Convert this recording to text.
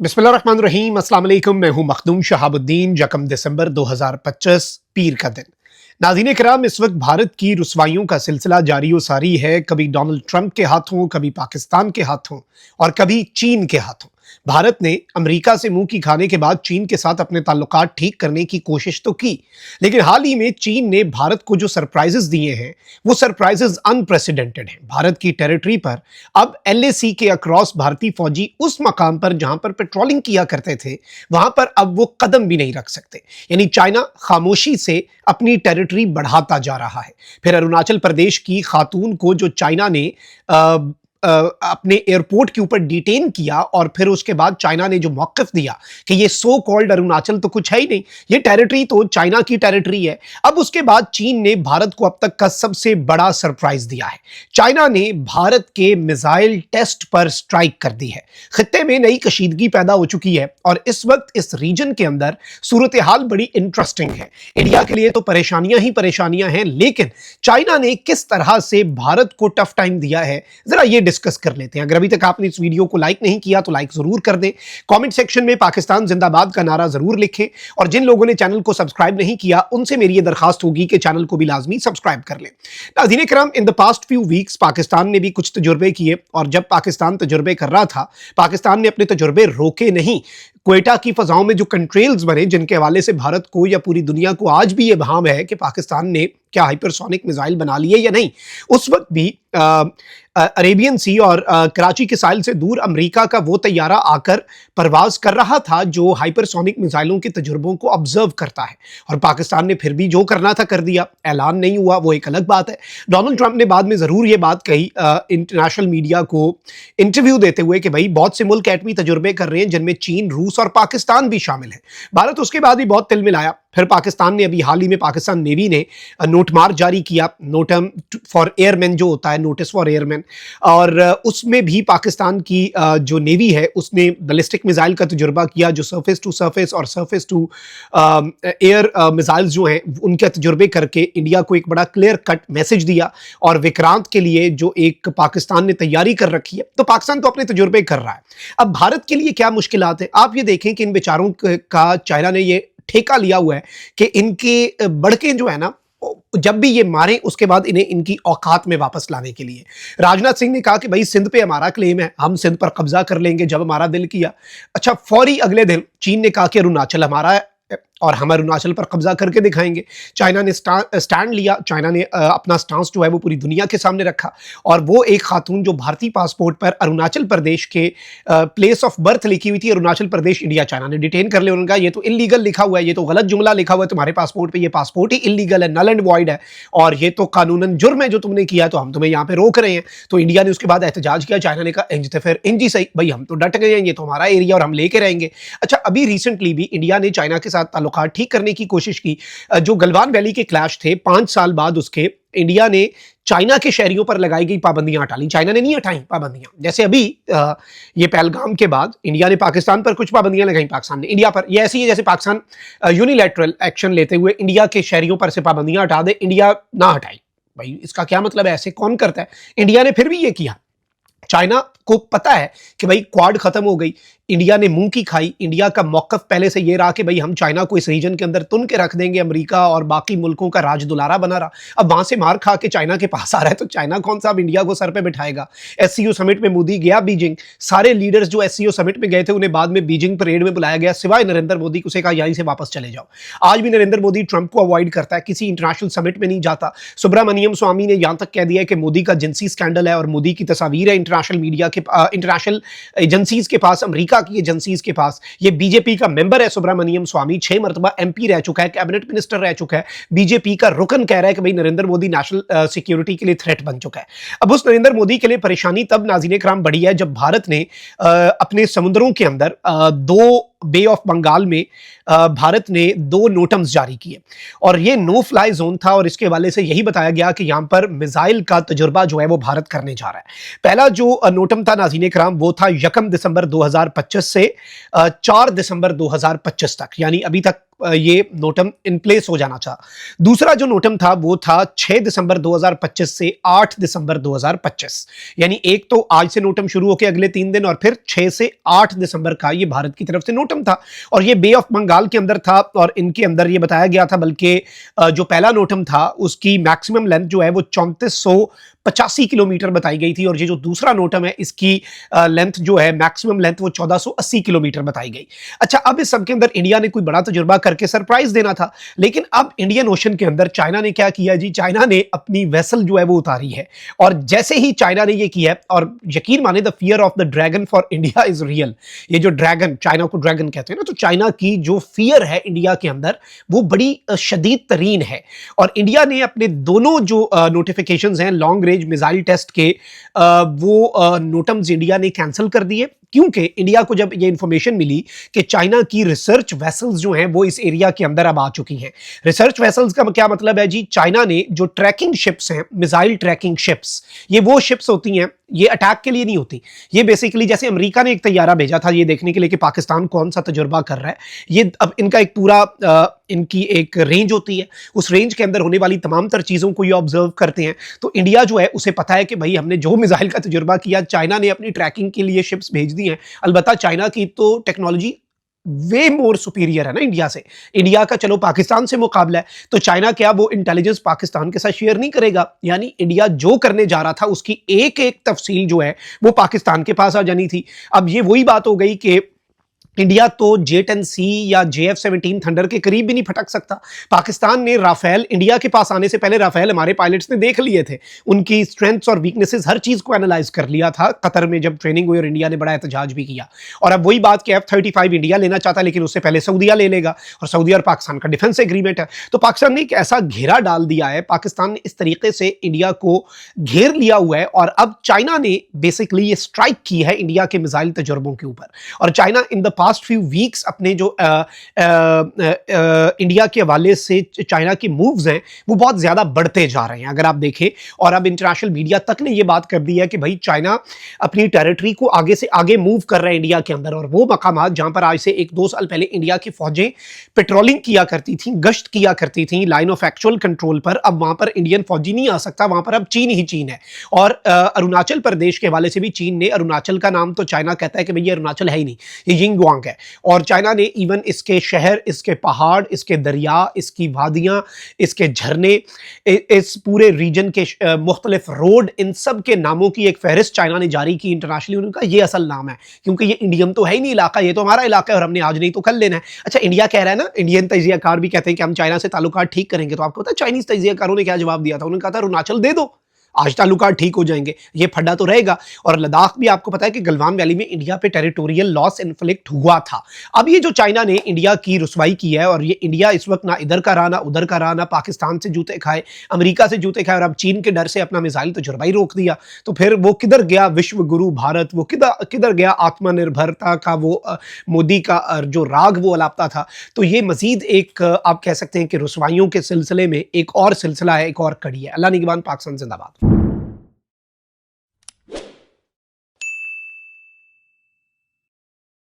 बिस्मिल्लाहिर्रहमानिर्रहीम, अस्सलाम वालेकुम। मैं हूं मखदूम शहाबुद्दीन। 1 दिसंबर 2025 पीर का दिन। नाज़रीन किराम, इस वक्त भारत की रुसवाइयों का सिलसिला जारी व सारी है। कभी डोनाल्ड ट्रंप के हाथों, कभी पाकिस्तान के हाथों और कभी चीन के हाथों। भारत ने अमेरिका से मुंह की खाने के बाद चीन के साथ अपने ताल्लुकात ठीक करने की कोशिश तो की, लेकिन हाल ही में चीन ने भारत को जो सरप्राइजेस दिए हैं वो सरप्राइजेस अनप्रेसिडेंटेड हैं। भारत की टेरिटरी पर अब एलएसी के अक्रॉस भारतीय फौजी उस मकाम पर जहां पर पेट्रोलिंग किया करते थे वहां पर अब वो कदम भी नहीं रख सकते। यानी चाइना खामोशी से अपनी टेरिटरी बढ़ाता जा रहा है। फिर अरुणाचल प्रदेश की खातून को जो चाइना ने अपने एयरपोर्ट के ऊपर डिटेन किया और फिर उसके बाद चाइना ने जो मौक़िफ़ दिया कि ये सो कॉल्ड अरुणाचल तो कुछ है ही नहीं, ये टेरिटरी तो चाइना की टेरिटरी है। अब उसके बाद चीन ने भारत को अब तक का सबसे बड़ा सरप्राइज दिया है। चाइना ने भारत के मिसाइल टेस्ट पर स्ट्राइक कर दी है। खित्ते में नई कशीदगी पैदा हो चुकी है और इस वक्त इस रीजन के अंदर सूरत हाल बड़ी इंटरेस्टिंग है। इंडिया के लिए तो परेशानियां ही परेशानियां हैं, लेकिन चाइना ने किस तरह से भारत को टफ टाइम दिया है, जरा ये डिस्कस कर लेते हैं। अगर अभी तक आपने इस वीडियो को लाइक नहीं किया तो लाइक जरूर कर दें। कमेंट सेक्शन में पाकिस्तान जिंदाबाद का नारा जरूर लिखें और जिन लोगों ने चैनल को सब्सक्राइब नहीं किया उनसे मेरी यह दरखास्त होगी कि चैनल को भी लाजमी सब्सक्राइब कर लें। नाज़रीन किराम, in the past few weeks Pakistan ने भी कुछ तजुर्बे किए और जब पाकिस्तान तजुर्बे कर रहा था, पाकिस्तान ने अपने तजुर्बे रोके नहीं। क्वेटा की फजाओं में जो कंट्रेल्स बने जिनके हवाले से भारत को या पूरी दुनिया को आज भी यह बहाम है कि पाकिस्तान ने क्या हाइपरसोनिक मिसाइल बना लिए या नहीं, उस वक्त भी अरेबियन सी और कराची के साहिल से दूर अमेरिका का वो तैयारा आकर परवाज कर रहा था जो हाइपरसोनिक मिसाइलों के तजुर्बों को ऑब्जर्व करता है। और पाकिस्तान ने फिर भी जो करना था कर दिया, ऐलान नहीं हुआ, वो एक अलग बात है। डोनाल्ड ट्रंप ने बाद में ज़रूर ये बात कही इंटरनेशनल मीडिया को इंटरव्यू देते हुए कि भाई बहुत से मुल्क एटमी तजुर्बे कर रहे हैं जिनमें चीन, रूस और पाकिस्तान भी शामिल है। भारत उसके बाद भी बहुत तिल मिलाया। फिर पाकिस्तान ने अभी हाल ही में पाकिस्तान नेवी ने नोटमार जारी किया, नोटम फॉर एयरमैन जो होता है, नोटिस फॉर एयरमैन, और उसमें भी पाकिस्तान की जो नेवी है उसने बैलिस्टिक मिसाइल का तजुर्बा किया जो सरफेस टू सरफेस और सरफेस टू एयर मिसाइल्स जो हैं उनके तजुर्बे करके इंडिया को एक बड़ा क्लियर कट मैसेज दिया। और विक्रांत के लिए जो एक पाकिस्तान ने तैयारी कर रखी है, तो पाकिस्तान तो अपने तजुर्बे कर रहा है। अब भारत के लिए क्या मुश्किलात है, आप ये देखें कि इन बेचारों का चाइना ने ये ठेका लिया हुआ है कि इनके बड़के जो है ना, जब भी ये मारें उसके बाद इन्हें इनकी औकात में वापस लाने के लिए। राजनाथ सिंह ने कहा कि भाई सिंध पे हमारा क्लेम है, हम सिंध पर कब्जा कर लेंगे जब हमारा दिल किया। अच्छा, फौरी अगले दिन चीन ने कहा कि अरुणाचल हमारा है और हम अरुणाचल पर कब्जा करके दिखाएंगे। चाइना ने स्टैंड लिया, चाइना ने अपना स्टांस जो है वो पूरी दुनिया के सामने रखा और वो एक खातून जो भारतीय पासपोर्ट पर अरुणाचल प्रदेश के प्लेस ऑफ बर्थ लिखी हुई थी अरुणाचल प्रदेश इंडिया, चाइना ने डिटेन कर लिया। उन्होंने कहा ये तो इलीगल लिखा हुआ है, ये तो गलत जुमला लिखा हुआ है तुम्हारे पासपोर्ट पे, ये पासपोर्ट ही इलीगल है, नल एंड वॉइड है और ये तो कानूनन जुर्म है जो तुमने किया, तो हम तुम्हें यहाँ पे रोक रहे हैं। तो इंडिया ने उसके बाद एहतजाज किया। चाइना ने कहा इंज तो फिर इंज ही सही, भाई हम तो डट गए हैं, ये तो हमारा एरिया और हम लेके रहेंगे। अच्छा, अभी रिसेंटली भी इंडिया ने चाइना के साथ ताल्लुकात ठीक करने की कोशिश की। जो गलवान वैली के क्लैश थे 5 साल बाद उसके इंडिया ने चाइना के शहरियों पर लगाई गई पाबंदियां हटा ली। चाइना ने नहीं हटाई पाबंदियां। जैसे अभी ये पहलगाम के बाद इंडिया ने पाकिस्तान पर कुछ पाबंदियां लगाई, पाकिस्तान ने इंडिया पर। ये ऐसी है जैसे पाकिस्तान यूनिलैटरल एक्शन लेते हुए इंडिया के शहरियों पर से पाबंदियां हटा दे, इंडिया ना हटाई। भाई इसका क्या मतलब है, ऐसे कौन करता है? इंडिया ने फिर भी ये किया। चाइना को पता है कि भाई क्वाड खत्म हो गई, इंडिया ने मुंह की खाई। इंडिया का मौकफ पहले से ये रहा कि भाई हम चाइना को इस रीजन के अंदर तुन के रख देंगे, अमेरिका और बाकी मुल्कों का राज दुलारा बना रहा। अब वहां से मार खा के चाइना के पास आ रहा है, तो चाइना कौन सा अब इंडिया को सर पे बिठाएगा? एससीओ समिट में मोदी गया बीजिंग, सारे लीडर्स जो एससीओ समिट में गए थे उन्हें बाद में बीजिंग परेड में बुलाया गया, सिवाय नरेंद्र मोदी को। उसे कहा यहीं से वापस चले जाओ। आज भी नरेंद्र मोदी ट्रंप को अवॉइड करता है, किसी इंटरनेशनल समिट में नहीं जाता। सुब्रमण्यम स्वामी ने यहां तक कह दिया है कि मोदी का जिनसी स्कैंडल है और मोदी की तस्वीर है इंटरनेशनल मीडिया के, इंटरनेशनल एजेंसीज के पास, अमेरिका की एजेंसीज के पास। ये बीजेपी का मेंबर है सुब्रमण्यम स्वामी, 6 मरतबा एमपी रह चुका है, कैबिनेट मिनिस्टर रह चुका है, बीजेपी का रुकन कह रहा है कि भाई नरेंद्र मोदी नेशनल सिक्योरिटी के लिए थ्रेट बन चुका है। अब उस नरेंद्र मोदी के लिए परेशानी तब नाज़रीन कराम बढ़ी है जब भारत ने अपने समुद्रों के अंदर 2 बे ऑफ बंगाल में भारत ने 2 नोटम्स जारी किए और ये नो फ्लाई जोन था और इसके हवाले से यही बताया गया कि यहां पर मिसाइल का तजुर्बा जो है वो भारत करने जा रहा है। पहला जो नोटम था नाज़रीन कराम वो था 1 दिसंबर 2025 से 4 दिसंबर 2025 तक, यानी अभी तक ये नोटम इन प्लेस हो जाना था। दूसरा जो नोटम था वो था 6 दिसंबर 2025 से 8 दिसंबर 2025, यानी एक तो आज से नोटम शुरू होकर अगले 3 दिन और फिर 6 से 8 दिसंबर का ये भारत की तरफ से नोटम था। और ये बे ऑफ बंगाल के अंदर था और इनके अंदर ये बताया गया था, बल्कि जो पहला नोटम था उसकी मैक्सिमम लेंथ जो है वो 3485 किलोमीटर बताई गई थी और ये जो दूसरा नोटम है इसकी लेंथ जो है मैक्सिमम लेंथ वो 1480 किलोमीटर बताई गई। अच्छा, अब इस सब के अंदर इंडिया ने कोई बड़ा तजुर्बा करके सरप्राइज देना था, लेकिन अब इंडियन ओशन के अंदर चाइना ने क्या किया जी, चाइना ने अपनी वेसल जो है वो उतारी है। और जैसे ही चाइना ने ये किया, और यकीन माने the fear of the dragon for India is real. ये जो ड्रैगन, चाइना को ड्रैगन कहते हैं ना, तो चाइना की जो फियर है इंडिया के अंदर वो बड़ी शदीद तरीन है। और इंडिया ने अपने दोनों जो नोटिफिकेशंस हैं लॉन्ग रेंज मिसाइल टेस्ट के, वो नोटम्स इंडिया ने कैंसिल कर दिए, क्योंकि इंडिया को जब ये इंफॉर्मेशन मिली कि चाइना की रिसर्च वेसल्स जो हैं वो इस एरिया के अंदर अब आ चुकी हैं। रिसर्च वेसल्स का क्या मतलब है जी, चाइना ने जो ट्रैकिंग शिप्स हैं, मिसाइल ट्रैकिंग शिप्स, ये वो शिप्स होती हैं, ये अटैक के लिए नहीं होती। ये बेसिकली जैसे अमेरिका ने एक तैयारा भेजा था ये देखने के लिए कि पाकिस्तान कौन सा तजुर्बा कर रहा है, ये अब इनका एक पूरा इनकी एक रेंज होती है, उस रेंज के अंदर होने वाली तमाम तर चीज़ों को ये ऑब्जर्व करते हैं। तो इंडिया जो है उसे पता है कि भाई हमने जो मिसाइल का तजुर्बा किया, चाइना ने अपनी ट्रैकिंग के लिए शिप्स भेज दी हैं। अलबत्ता चाइना की तो टेक्नोलॉजी वे मोर सुपीरियर है ना इंडिया से। इंडिया का चलो पाकिस्तान से मुकाबला है, तो चाइना क्या वो इंटेलिजेंस पाकिस्तान के साथ शेयर नहीं करेगा? यानी इंडिया जो करने जा रहा था उसकी एक एक तफसील जो है वो पाकिस्तान के पास आ जानी थी। अब ये वही बात हो गई कि इंडिया तो J-10C या JF-17 थंडर के करीब भी नहीं फटक सकता। पाकिस्तान ने राफेल, इंडिया के पास आने से पहले राफेल हमारे पायलट्स ने देख लिए थे, उनकी स्ट्रेंथ्स और वीकनेसेस हर चीज़ को एनालाइज कर लिया था कतर में जब ट्रेनिंग हुई, और इंडिया ने बड़ा एहतजाज भी किया। और अब वही बात कि F-35 इंडिया लेना चाहता है, लेकिन उससे पहले सऊदीया ले लेगा, और सऊदी और पाकिस्तान का डिफेंस एग्रीमेंट है। तो पाकिस्तान ने एक ऐसा घेरा डाल दिया है, पाकिस्तान ने इस तरीके से इंडिया को घेर लिया हुआ है, और अब चाइना ने बेसिकली ये स्ट्राइक की है इंडिया के मिसाइल तजुर्बों के ऊपर। और China in the past few weeks अपने जो इंडिया के हवाले से चाइना के मूव्स हैं वो बहुत ज्यादा बढ़ते जा रहे हैं अगर आप देखें। और अब इंटरनेशनल मीडिया तक ने ये बात कर दी है कि भाई चाइना अपनी टेरिटरी को आगे से आगे मूव कर रहा है इंडिया के अंदर, और वो मकामात जहां पर आज से 1-2 साल पहले इंडिया की फौजें पेट्रोलिंग किया करती थी, गश्त किया करती थी लाइन ऑफ एक्चुअल कंट्रोल पर, अब वहां पर इंडियन फौजी नहीं आ सकता, वहां पर अब चीन ही चीन है। और अरुणाचल प्रदेश के हवाले से भी चीन ने, अरुणाचल का नाम तो चाइना कहता है कि भाई ये अरुणाचल है ही नहीं, ये यिंगवांग है। और चाइना ने इवन इसके शहर, इसके पहाड़, इसके दरिया, इसकी वादियां, इसके झरने, इस पूरे रीजन के मुख्तलिफ रोड, इन सब के नामों की एक फहरिस्त चाइना ने जारी की इंटरनेशनली। उनका ये असल नाम है, क्योंकि ये इंडियन तो है ही नहीं इलाका, ये तो हमारा इलाका है और हमने आज नहीं तो कल लेना है। अच्छा, इंडिया कह रहा है ना, इंडियन तजियाकार भी कहते हैं कि हम चाइना से ताल्लुकात ठीक करेंगे, तो आपको पता है चाइनीज तजियाकारों ने क्या जवाब दिया था? उन्होंने कहा था अरुणाचल दे दो, आज ताल्लुकात ठीक हो जाएंगे, ये फड्डा तो रहेगा। और लद्दाख भी आपको पता है कि गलवान वैली में इंडिया पे टेरिटोरियल लॉस इन्फ्लिक्ट हुआ था। अब ये जो चाइना ने इंडिया की रुसवाई की है, और ये इंडिया इस वक्त ना इधर का रहा ना उधर का रहा, ना पाकिस्तान से जूते खाए, अमेरिका से जूते खाए, और अब चीन के डर से अपना मिसाइल तजुर्बा ही रोक दिया, तो फिर वो किधर गया विश्व गुरु भारत? वो किधर गया आत्मनिर्भरता का वो मोदी का जो राग वो अलापता था? तो ये मजीद एक आप कह सकते हैं कि रुसवाइयों के सिलसिले में एक और सिलसिला है, एक और कड़ी है। अल्लाह निगहबान, पाकिस्तान जिंदाबाद।